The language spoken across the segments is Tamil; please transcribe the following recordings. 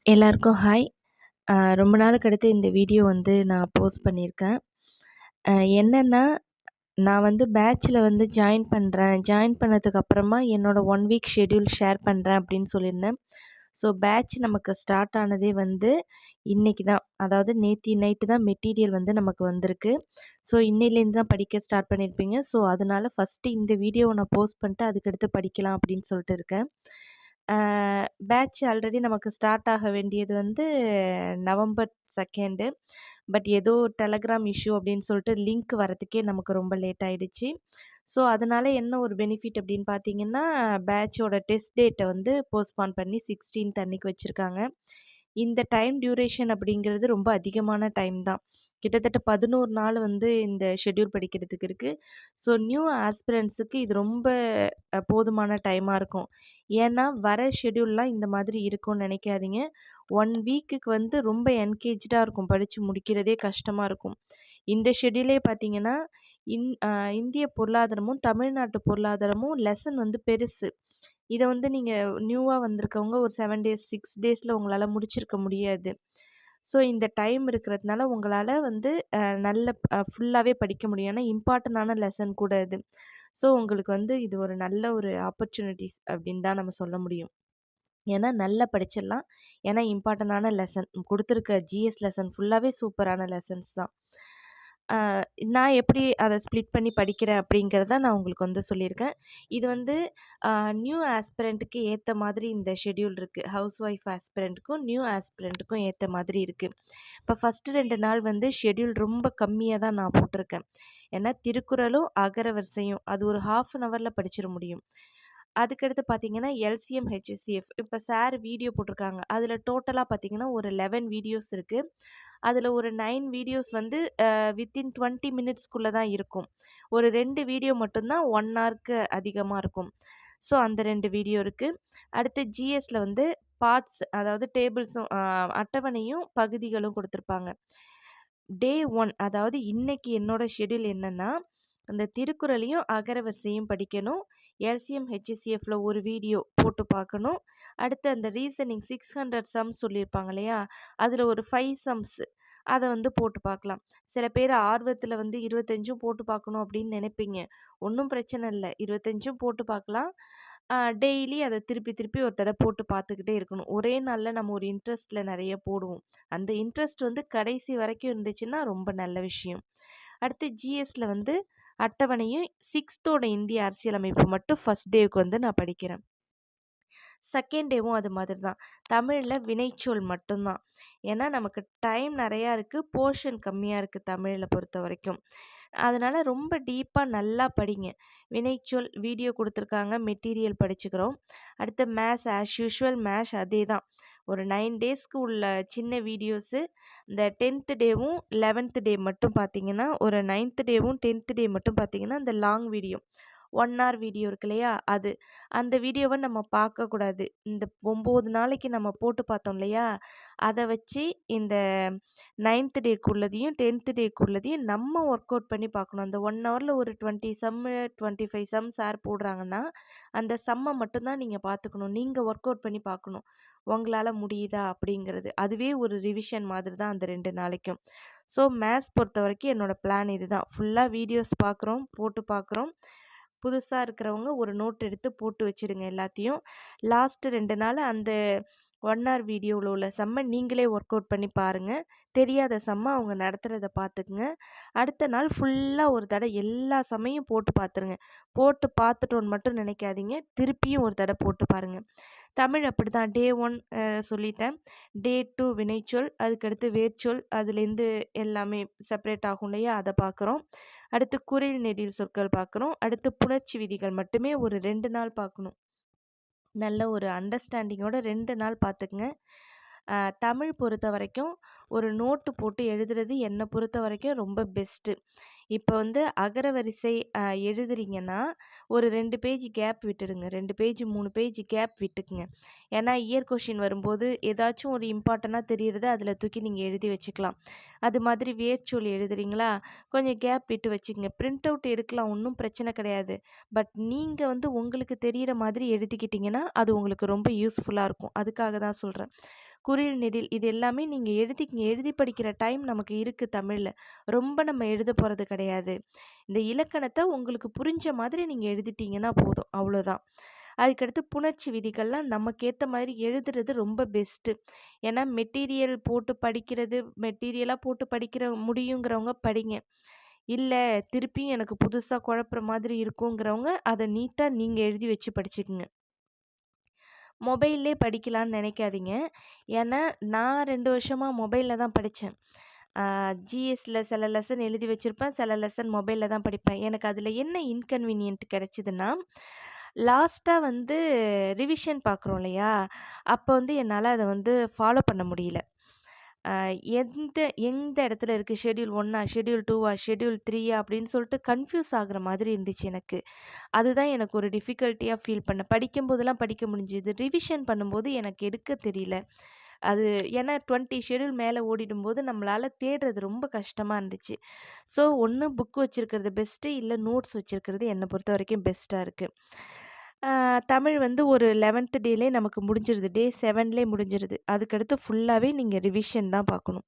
எல்லாருக்கும் ஹாய். ரொம்ப நாளுக்கு அடுத்து இந்த வீடியோ வந்து நான் போஸ்ட் பண்ணியிருக்கேன். என்னன்னா, நான் வந்து பேட்ச்ல வந்து ஜாயின் பண்றேன். ஜாயின் பண்ணதுக்கு அப்புறமா என்னோட 1 வீக் ஷெட்யூல் ஷேர் பண்றேன் அப்படின்னு சொல்லியிருந்தேன். ஸோ பேட்ச் நமக்கு ஸ்டார்ட் ஆனதே வந்து இன்னைக்கு தான். அதாவது நேத்தி நைட்டு தான் மெட்டீரியல் வந்து நமக்கு வந்திருக்கு. ஸோ இன்னையிலேருந்து தான் படிக்க ஸ்டார்ட் பண்ணியிருப்பீங்க. ஸோ அதனால ஃபஸ்ட்டு இந்த வீடியோவ நான் போஸ்ட் பண்ணிட்டு அதுக்கடுத்து படிக்கலாம் அப்படின்னு சொல்லிட்டு இருக்கேன். பேட்ச் ஆல்ரெடி நமக்கு ஸ்டார்ட் ஆக வேண்டியது வந்து நவம்பர் 2. பட் ஏதோ டெலகிராம் இஷ்யூ அப்படின்னு சொல்லிட்டு லிங்க் வரதுக்கே நமக்கு ரொம்ப லேட் ஆயிடுச்சு. ஸோ அதனால என்ன ஒரு பெனிஃபிட் அப்படின்னு பார்த்தீங்கன்னா, பேட்சோட டெஸ்ட் டேட்ட வந்து போஸ்ட்பான் பண்ணி 16த் அன்னைக்கு வச்சிருக்காங்க. இந்த டைம் டியூரேஷன் அப்படிங்கிறது ரொம்ப அதிகமான டைம் தான். கிட்டத்தட்ட 11 நாள் வந்து இந்த ஷெட்யூல் படிக்கிறதுக்கு இருக்கு. ஸோ நியூ ஆஸ்பிரண்ட்ஸுக்கு இது ரொம்ப போதுமான டைமா இருக்கும். ஏன்னா, வர ஷெட்யூல்லாம் இந்த மாதிரி இருக்கும்னு நினைக்காதீங்க. 1 வீக்குக்கு வந்து ரொம்ப என்கேஜ்டா இருக்கும். படிச்சு முடிக்கிறதே கஷ்டமா இருக்கும். இந்த ஷெட்யூலே பார்த்தீங்கன்னா, இன் அ இந்திய பொருளாதாரமும், தமிழ்நாட்டு பொருளாதாரமும் லெசன் வந்து பெருசு. இத வந்து நீங்க நியூவா வந்திருக்கவங்க ஒரு 7 டேஸ், 6 டேஸ்ல உங்களால முடிச்சிருக்க முடியாது. ஸோ இந்த டைம் இருக்கிறதுனால உங்களால வந்து நல்ல ஃபுல்லாவே படிக்க முடியும். ஏன்னா இம்பார்ட்டன்டான லெசன் கூட இது. ஸோ உங்களுக்கு வந்து இது ஒரு நல்ல ஒரு ஆப்பர்ச்சுனிட்டீஸ் அப்படின்னு தான் நம்ம சொல்ல முடியும். ஏன்னா நல்லா படிச்சிடலாம். ஏன்னா இம்பார்ட்டன்டான லெசன் குடுத்துருக்க ஜிஎஸ் லெசன் ஃபுல்லாவே சூப்பரான லெசன்ஸ் தான். அ நான் எப்படி அத ஸ்ப்ளிட் பண்ணி படிக்கிறேன் அப்படிங்கிறத நான் உங்களுக்கு வந்து சொல்லியிருக்கேன். இது வந்து அ நியூ ஆஸ்பிரண்ட்டுக்கு ஏத்த மாதிரி இந்த ஷெட்யூல் இருக்கு. ஹவுஸ் ஒய்ஃப் ஆஸ்பிரண்ட்டுக்கும், நியூ ஆஸ்பிரண்ட்டுக்கும் ஏத்த மாதிரி இருக்கு. இப்போ ஃபர்ஸ்ட்டு 2 நாள் வந்து ஷெட்யூல் ரொம்ப கம்மியா தான் நான் போட்டிருக்கேன். ஏன்னா திருக்குறளும், அகரவரிசையும் அது ஒரு 1/2 அன் ஹவர்ல படிச்சிட முடியும். அதுக்கடுத்து பார்த்தீங்கன்னா, எல்சிஎம், ஹெச்சிஎஃப் இப்ப சார் வீடியோ போட்டிருக்காங்க. அதில டோட்டலா பார்த்தீங்கன்னா, ஒரு 11 வீடியோஸ் இருக்கு. அதில ஒரு 9 வீடியோஸ் வந்து வித்தின் 20 மினிட்ஸ்க்குள்ள தான் இருக்கும். ஒரு 2 வீடியோ மட்டும் தான் 1 ஹார்க்கு அதிகமா இருக்கும். ஸோ அந்த 2 வீடியோ இருக்கு. அடுத்து ஜிஎஸ்ல வந்து பார்ட்ஸ் அதாவது டேபிள்ஸும் அட்டவணையும், பகுதிகளும் குடுத்துருப்பாங்க. டே 1 அதாவது இன்னைக்கு என்னோட ஷெட்யூல் என்னன்னா, அந்த திருக்குறளையும், அகரவரிசையும் படிக்கணும். எல்சிஎம், ஹெச்சிஎஃப்ல ஒரு வீடியோ போட்டு பார்க்கணும். அடுத்து அந்த ரீசனிங் 600 சம்ஸ் சொல்லியிருப்பாங்க இல்லையா? அதில ஒரு 5 சம்ஸ் அத வந்து போட்டு பார்க்கலாம். சில பேர் ஆர்வத்தில வந்து 25ம் போட்டு பார்க்கணும் அப்படின்னு நினைப்பீங்க. ஒண்ணும் பிரச்சனை இல்ல. 25ம் போட்டு பார்க்கலாம். டெய்லி அத திருப்பி திருப்பி ஒரு தடவ போட்டு பார்த்துக்கிட்டே இருக்கணும். ஒரே நாள்ல நம்ம ஒரு இன்ட்ரெஸ்ட்ல நெறைய போடுவோம். அந்த இன்ட்ரெஸ்ட் வந்து கடைசி வரைக்கும் இருந்துச்சுன்னா ரொம்ப நல்ல விஷயம். அடுத்து ஜிஎஸ்ல வந்து அட்டவணையும் 6தோட இந்திய அரசியலமைப்பு மட்டும் ஃபர்ஸ்ட் டேவுக்கு வந்து நான் படிக்கிறேன். செகண்ட் டேவும் அது மாதிரி தான். தமிழ்ல வினைச்சொல் மட்டும் தான். ஏன்னா நமக்கு டைம் நெறையா இருக்கு. போர்ஷன் கம்மியா இருக்கு தமிழ்ல பொறுத்தவரைக்கும். அதனால ரொம்ப டீப்பா நல்லா படிங்க. வினைச்சொல் வீடியோ குடுத்துருக்காங்க. மெட்டீரியல் படிச்சுக்கிறோம். அடுத்து மேத்ஸ் ஆஸ் யூசுவல் மேத்ஸ் அதே தான். ஒரு 9 டேஸ்க்கு உள்ள சின்ன வீடியோஸு. இந்த 10த் டேவும் 11த் டே மட்டும் பார்த்தீங்கன்னா, ஒரு 9த் டேவும் 10த் டே மட்டும் பார்த்தீங்கன்னா, இந்த லாங் வீடியோ 1 ஹார் வீடியோ இருக்கு இல்லையா? அது. அந்த வீடியோவ நம்ம பார்க்கக்கூடாது. இந்த 9 நாளைக்கு நம்ம போட்டு பார்த்தோம் இல்லையா? அத வச்சு இந்த 9த் டேக்குள்ளதையும், 10த் டேக்குள்ளதையும் நம்ம ஒர்க் அவுட் பண்ணி பார்க்கணும். அந்த 1 ஹவர்ல ஒரு 20 சம்மு, 25 சம் சார் போடுறாங்கன்னா, அந்த சம்ம மட்டும் தான் நீங்க பார்த்துக்கணும். நீங்க ஒர்க் அவுட் பண்ணி பார்க்கணும். உங்களால முடியுதா? அப்படிங்கிறது. அதுவே ஒரு ரிவிஷன் மாதிரி தான் அந்த 2 நாளைக்கும். ஸோ மேத்ஸ் பொறுத்தவரைக்கும் என்னோட பிளான் இதுதான். ஃபுல்லா வீடியோஸ் பார்க்குறோம், போட்டு பார்க்குறோம். புதுசா இருக்கிறவங்க ஒரு நோட் எடுத்து போட்டு வச்சுடுங்க எல்லாத்தையும். லாஸ்ட் 2 நாள் அந்த 1 ஹார் வீடியோல உள்ள சம்ம நீங்களே ஒர்க் அவுட் பண்ணி பாருங்க. தெரியாத சம்ம அவங்க நடத்துறத பார்த்துக்குங்க. அடுத்த நாள் ஃபுல்லா ஒரு தடவ எல்லா சம்மையும் போட்டு பார்த்துருங்க. போட்டு பார்த்துட்டோன்னு மட்டும் நினைக்காதீங்க. திருப்பியும் ஒரு தடவ போட்டு பாருங்க. தமிழ் அப்படிதான். டே 1 சொல்லிட்டேன். டே 2 வினைச்சொல், அதுக்கடுத்து வேர்ச்சொல், அதுலேருந்து எல்லாமே செப்பரேட் ஆகும் இல்லையா? அத பார்க்குறோம். அடுத்து குறில் நெடில் சொற்கள் பார்க்குறோம். அடுத்து புணர்ச்சி விதிகள் மட்டுமே ஒரு 2 நாள் பார்க்கணும். நல்ல ஒரு அண்டர்ஸ்டாண்டிங்கோட 2 நாள் பார்த்துக்குங்க. தமிழ் பொறுத்தவரைக்கும் ஒரு நோட்டு போட்டு எழுதுறது என்ன பொறுத்தவரைக்கும் ரொம்ப பெஸ்ட்டு. இப்போ வந்து அகரவரிசை எழுதுறீங்கன்னா, ஒரு 2 பேஜ் கேப் விட்டுடுங்க. 2 பேஜ், 3 பேஜ் கேப் விட்டுக்குங்க. ஏன்னா இயர் கொஷின் வரும்போது ஏதாச்சும் ஒரு இம்பார்ட்டன்ட்டா தெரியறத அதில தூக்கி நீங்க எழுதி வச்சுக்கலாம். அது மாதிரி வேர்ச்சொல் எழுதுறீங்களா, கொஞ்சம் கேப் விட்டு வச்சுக்கங்க. பிரிண்ட் அவுட் எடுக்கலாம் ஒண்ணும் பிரச்சனை கிடையாது. பட் நீங்க வந்து உங்களுக்கு தெரியிற மாதிரி எழுதிக்கிட்டீங்கன்னா, அது உங்களுக்கு ரொம்ப யூஸ்ஃபுல்லா இருக்கும். அதுக்காக தான் சொல்றேன். குறில், நெடில் இது எல்லாமே நீங்க எழுதிக்கங்க. எழுதி படிக்கிற டைம் நமக்கு இருக்கு தமிழ்ல. ரொம்ப நம்ம எழுத போறது கிடையாது. இந்த இலக்கணத்த உங்களுக்கு புரிஞ்ச மாதிரி நீங்க எழுதிட்டீங்கன்னா போதும். அவ்வளோதான். அதுக்கடுத்து புணர்ச்சி விதிகள்லாம் நமக்கேத்த மாதிரி எழுதுறது ரொம்ப பெஸ்ட்டு. ஏன்னா மெட்டீரியலா போட்டு படிக்கிற முடியுங்கிறவங்க படிங்க. இல்ல திருப்பியும் எனக்கு புதுசா குழப்புற மாதிரி இருக்குங்கிறவங்க, அத நீட்டா நீங்க எழுதி வச்சு படிச்சுக்கங்க. மொபைல்லே படிக்கலான்னு நினைக்காதீங்க. ஏன்னா, நான் 2 வருஷமா மொபைல்ல தான் படிச்சேன். ஜிஎஸ்ல சில லெசன் எழுதி வச்சிருப்பேன். சில லெசன் மொபைல்ல தான் படிப்பேன். எனக்கு அதில என்ன இன்கன்வீனியன்ட் கிடைச்சதுன்னா, லாஸ்ட்டா வந்து ரிவிஷன் பார்க்குறோம் இல்லையா? அப்ப வந்து என்னால அத வந்து ஃபாலோ பண்ண முடியல. அ எந்த எந்த இடத்துல இருக்கு ஷெட்யூல் 1ஆ, ஷெட்யூல் 2ஆ, ஷெட்யூல் 3ஆ அப்படின்னு சொல்லிட்டு கன்ஃப்யூஸ் ஆகுற மாதிரி இருந்துச்சு எனக்கு. அதுதான் எனக்கு ஒரு டிஃபிகல்ட்டியா ஃபீல் பண்ணேன். படிக்கும்போதெல்லாம் படிக்க முடிஞ்சுது. ரிவிஷன் பண்ணும்போது எனக்கு எடுக்க தெரியல. அது ஏன்னா 20 ஷெட்யூல் மேல ஓடிடும்போது நம்மளால தேடுறது ரொம்ப கஷ்டமா இருந்துச்சு. ஸோ ஒண்ணு புக் வச்சிருக்கிறது பெஸ்ட்டு, இல்ல நோட்ஸ் வச்சிருக்கிறது என்ன பொறுத்தவரைக்கும் பெஸ்ட்டா இருக்கு. தமிழ் வந்து ஒரு 11த் டேலயே நமக்கு முடிஞ்சிருது. டே 7லயே முடிஞ்சிருது. அதுக்கடுத்து ஃபுல்லாவே நீங்க ரிவிஷன் தான் பார்க்கணும்.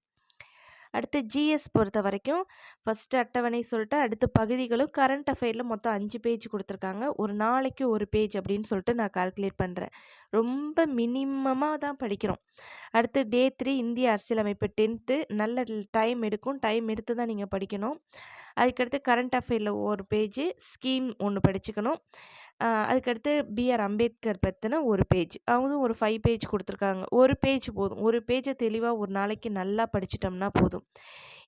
அடுத்து ஜிஎஸ் பொறுத்தவரைக்கும் ஃபர்ஸ்ட்டு அட்டவணை சொல்லிட்டு, அடுத்து பகுதிகளும் கரண்ட் அஃபேர்ல மொத்தம் 5 பேஜ் குடுத்துருக்காங்க. ஒரு நாளைக்கு 1 பேஜ் அப்படின்னு சொல்லிட்டு நான் கால்குலேட் பண்றேன். ரொம்ப மினிமமா தான் படிக்கிறோம். அடுத்து டே 3 இந்திய அரசியலமைப்பு 10த் நல்ல டைம் எடுக்கும். டைம் எடுத்து தான் நீங்க படிக்கணும். அதுக்கடுத்து கரண்ட் அஃபேர்ல 1 பேஜ், ஸ்கீம் 1 படிச்சுக்கணும். அதுக்கடுத்து பிஆர் அம்பேத்கர் பத்தின 1 பேஜ். அதுவும் ஒரு 5 பேஜ் குடுத்துருக்காங்க. 1 பேஜ் போதும். 1 பேஜ தெளிவா ஒரு நாளைக்கு நல்லா படிச்சுட்டோம்னா போதும்.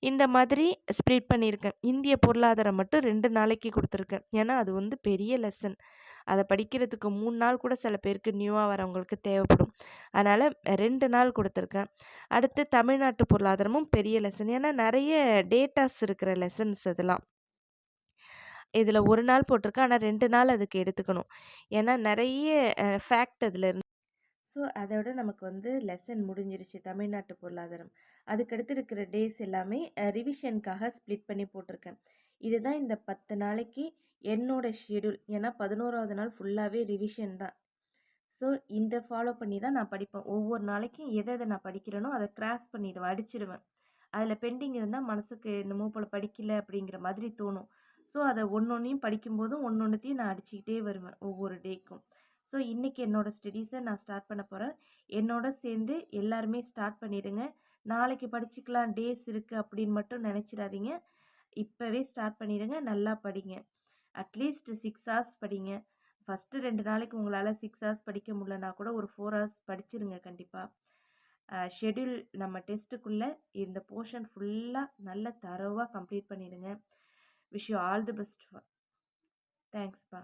இந்த மாதிரி ஸ்ப்ளிட் பண்ணியிருக்கேன். இந்திய பொருளாதாரம் மட்டும் 2 நாளைக்கு குடுத்துருக்கேன். ஏன்னா, அது வந்து பெரிய லெசன். அத படிக்கிறதுக்கு 3 நாள் கூட சில பேருக்கு நியூவா வரவங்களுக்கு தேவைப்படும். அதனால 2 நாள் குடுத்துருக்கேன். அடுத்து தமிழ்நாட்டு பொருளாதாரமும் பெரிய லெசன். ஏன்னா, நெறைய டேட்டாஸ் இருக்கிற லெசன்ஸ் அதெல்லாம். இதில 1 நாள் போட்டிருக்கேன். ஆனா 2 நாள் அதுக்கு எடுத்துக்கணும். ஏன்னா நெறைய ஃபேக்ட் அதில ஸோ அதோட நமக்கு வந்து லெசன் முடிஞ்சிருச்சு தமிழ்நாட்டு பொருளாதாரம். அதுக்கடுத்து இருக்கிற டேஸ் எல்லாமே ரிவிஷனுக்காக ஸ்ப்ளிட் பண்ணி போட்டிருக்கேன். இதுதான் இந்த 10 நாளைக்கு என்னோட ஷெட்யூல். ஏன்னா 11வது நாள் ஃபுல்லாவே ரிவிஷன் தான். ஸோ இந்த ஃபாலோ பண்ணி தான் நான் படிப்பேன். ஒவ்வொரு நாளைக்கும் எத நான் படிக்கிறேனோ அத கிராஸ் பண்ணிடுவேன், அடிச்சிடுவேன். அதில பெண்டிங் இருந்தா மனசுக்கு என்னமோ போல படிக்கல அப்படிங்கிற மாதிரி தோணும். ஸோ அத ஒண்ணொண்ணையும் படிக்கும்போதும் ஒண்ணொண்ணுத்தையும் நான் அடிச்சுக்கிட்டே வருவேன் ஒவ்வொரு டேக்கும். ஸோ இன்னைக்கு என்னோட ஸ்டடீஸை நான் ஸ்டார்ட் பண்ண போகிறேன். என்னோட சேர்ந்து எல்லாருமே ஸ்டார்ட் பண்ணிடுங்க. நாளைக்கு படிச்சுக்கலாம் டேஸ் இருக்குது அப்படின்னு மட்டும் நினச்சிடாதீங்க. இப்போவே ஸ்டார்ட் பண்ணிடுங்க. நல்லா படிங்க. அட்லீஸ்ட் 6 ஹார்ஸ் படிங்க. ஃபஸ்ட்டு 2 நாளைக்கு உங்களால் 6 ஹார்ஸ் படிக்க முடியலனா கூட ஒரு 4 ஹார்ஸ் படிச்சிருங்க கண்டிப்பாக. ஷெட்யூல் நம்ம டெஸ்ட்டுக்குள்ளே இந்த போர்ஷன் ஃபுல்லாக நல்ல தரோவாக கம்ப்ளீட் பண்ணிடுங்க. Wish you all the best. தேங்க்ஸ்ப்பா.